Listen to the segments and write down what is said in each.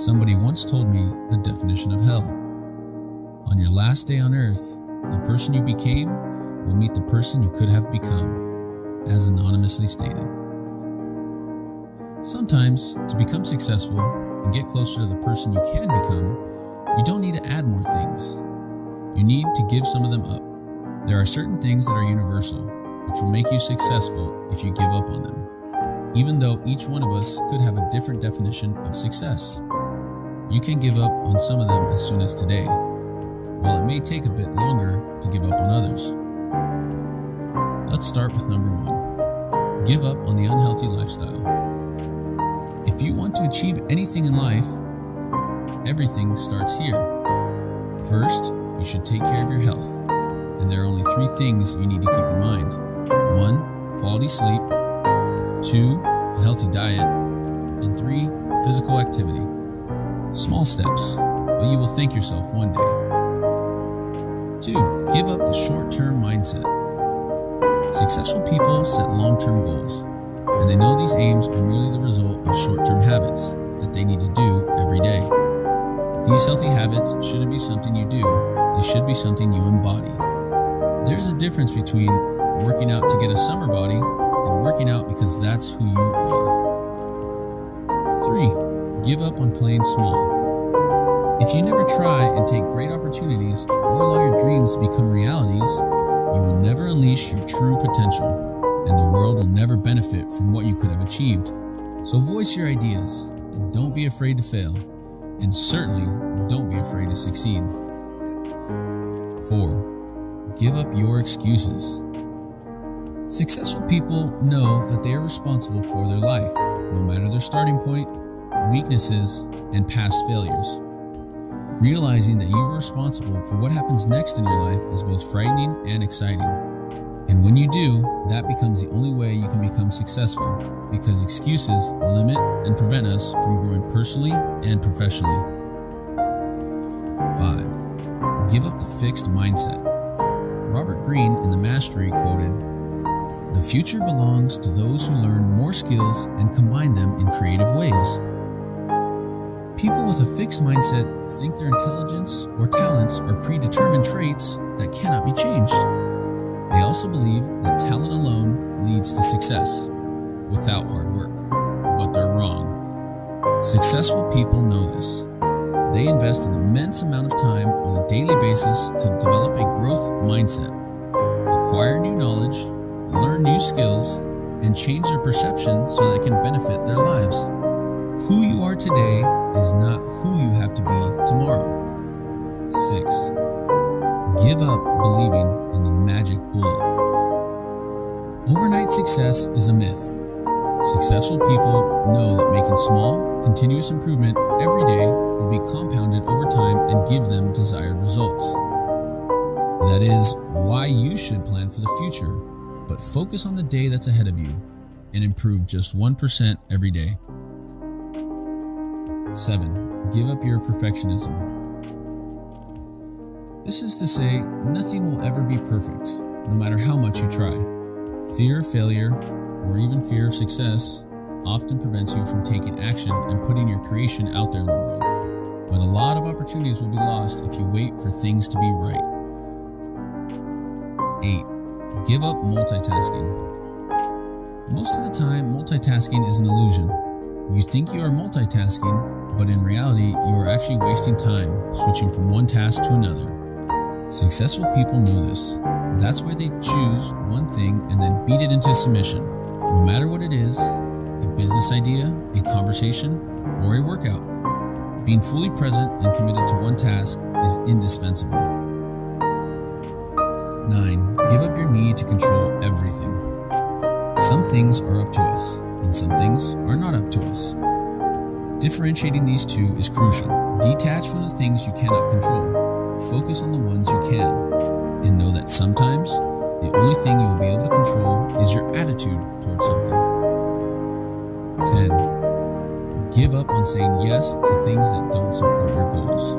Somebody once told me the definition of hell. On your last day on earth, the person you became will meet the person you could have become, as anonymously stated. Sometimes, to become successful and get closer to the person you can become, you don't need to add more things. You need to give some of them up. There are certain things that are universal, which will make you successful if you give up on them, even though each one of us could have a different definition of success. You can give up on some of them as soon as today, while it may take a bit longer to give up on others. Let's start with number 1. Give up on the unhealthy lifestyle. If you want to achieve anything in life, everything starts here. First, you should take care of your health, and there are only 3 things you need to keep in mind. 1. Quality sleep. 2. A healthy diet. And 3. Physical activity. Small steps, but you will thank yourself one day. 2. Give up the short-term mindset. Successful people set long-term goals, and they know these aims are merely the result of short-term habits that they need to do every day. These healthy habits shouldn't be something you do, they should be something you embody. There is a difference between working out to get a summer body and working out because that's who you are. 3. Give up on playing small. If you never try and take great opportunities or allow your dreams to become realities, you will never unleash your true potential, and the world will never benefit from what you could have achieved. So voice your ideas, and don't be afraid to fail, and certainly don't be afraid to succeed. 4. Give up your excuses. Successful people know that they are responsible for their life, no matter their starting point, weaknesses, and past failures. Realizing that you are responsible for what happens next in your life is both frightening and exciting. And when you do, that becomes the only way you can become successful, because excuses limit and prevent us from growing personally and professionally. 5. Give up the fixed mindset. Robert Greene in The Mastery quoted, "The future belongs to those who learn more skills and combine them in creative ways." People with a fixed mindset think their intelligence or talents are predetermined traits that cannot be changed. They also believe that talent alone leads to success without hard work, but they're wrong. Successful people know this. They invest an immense amount of time on a daily basis to develop a growth mindset, acquire new knowledge, learn new skills, and change their perception so that it can benefit their lives. Who you are today is not who you have to be tomorrow. 6. Give up believing in the magic bullet. Overnight success is a myth. Successful people know that making small, continuous improvement every day will be compounded over time and give them desired results. That is why you should plan for the future, but focus on the day that's ahead of you and improve just 1% every day. 7. Give up your perfectionism. This is to say, nothing will ever be perfect, no matter how much you try. Fear of failure, or even fear of success, often prevents you from taking action and putting your creation out there in the world. But a lot of opportunities will be lost if you wait for things to be right. 8. Give up multitasking. Most of the time, multitasking is an illusion. You think you are multitasking, but in reality, you are actually wasting time switching from one task to another. Successful people know this. That's why they choose one thing and then beat it into submission, no matter what it is, a business idea, a conversation, or a workout. Being fully present and committed to one task is indispensable. 9. Give up your need to control everything. Some things are up to us, and some things are not up to us. Differentiating these two is crucial. Detach from the things you cannot control. Focus on the ones you can, and know that sometimes the only thing you will be able to control is your attitude towards something. 10. Give up on saying yes to things that don't support your goals.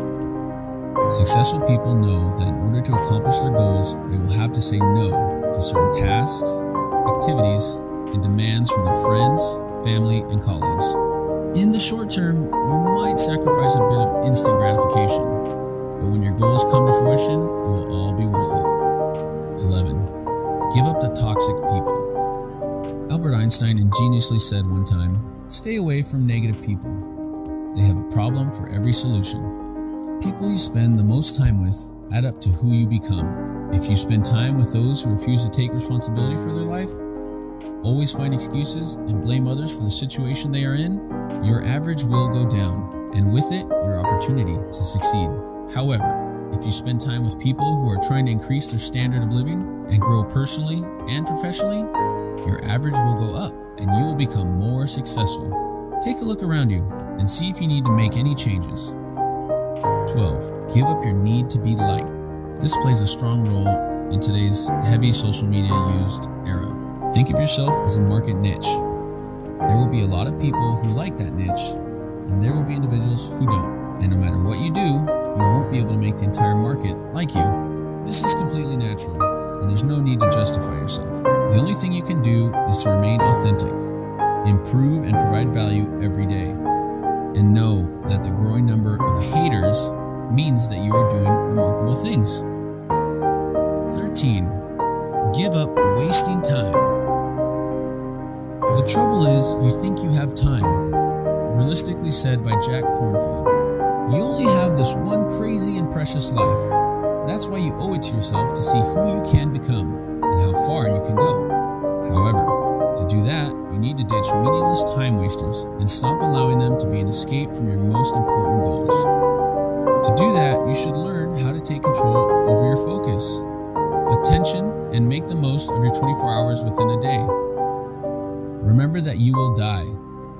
Successful people know that in order to accomplish their goals, they will have to say no to certain tasks, activities, and demands from their friends, family, and colleagues. In the short term, you might sacrifice a bit of instant gratification, but when your goals come to fruition, it will all be worth it. 11. Give up the toxic people. Albert Einstein ingeniously said one time, "Stay away from negative people. They have a problem for every solution." People you spend the most time with add up to who you become. If you spend time with those who refuse to take responsibility for their life, always find excuses, and blame others for the situation they are in, your average will go down, and with it, your opportunity to succeed. However, if you spend time with people who are trying to increase their standard of living and grow personally and professionally, your average will go up and you will become more successful. Take a look around you and see if you need to make any changes. 12. Give up your need to be liked. This plays a strong role in today's heavy social media used era. Think of yourself as a market niche. There will be a lot of people who like that niche, and there will be individuals who don't. And no matter what you do, you won't be able to make the entire market like you. This is completely natural, and there's no need to justify yourself. The only thing you can do is to remain authentic, improve and provide value every day, and know that the growing number of haters means that you are doing remarkable things. 13. Give up wasting time. The trouble is, you think you have time. Realistically said by Jack Kornfield, you only have this one crazy and precious life. That's why you owe it to yourself to see who you can become and how far you can go. However, to do that, you need to ditch meaningless time wasters and stop allowing them to be an escape from your most important goals. To do that, you should learn how to take control over your focus, attention, and make the most of your 24 hours within a day. Remember that you will die,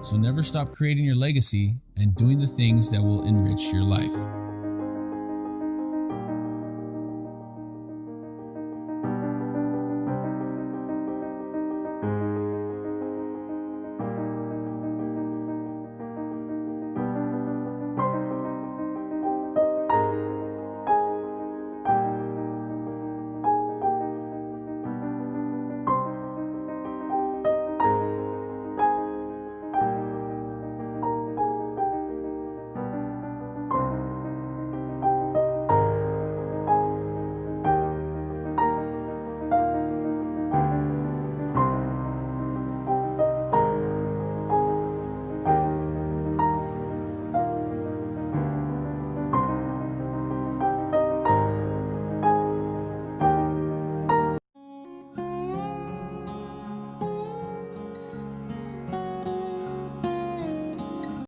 so never stop creating your legacy and doing the things that will enrich your life.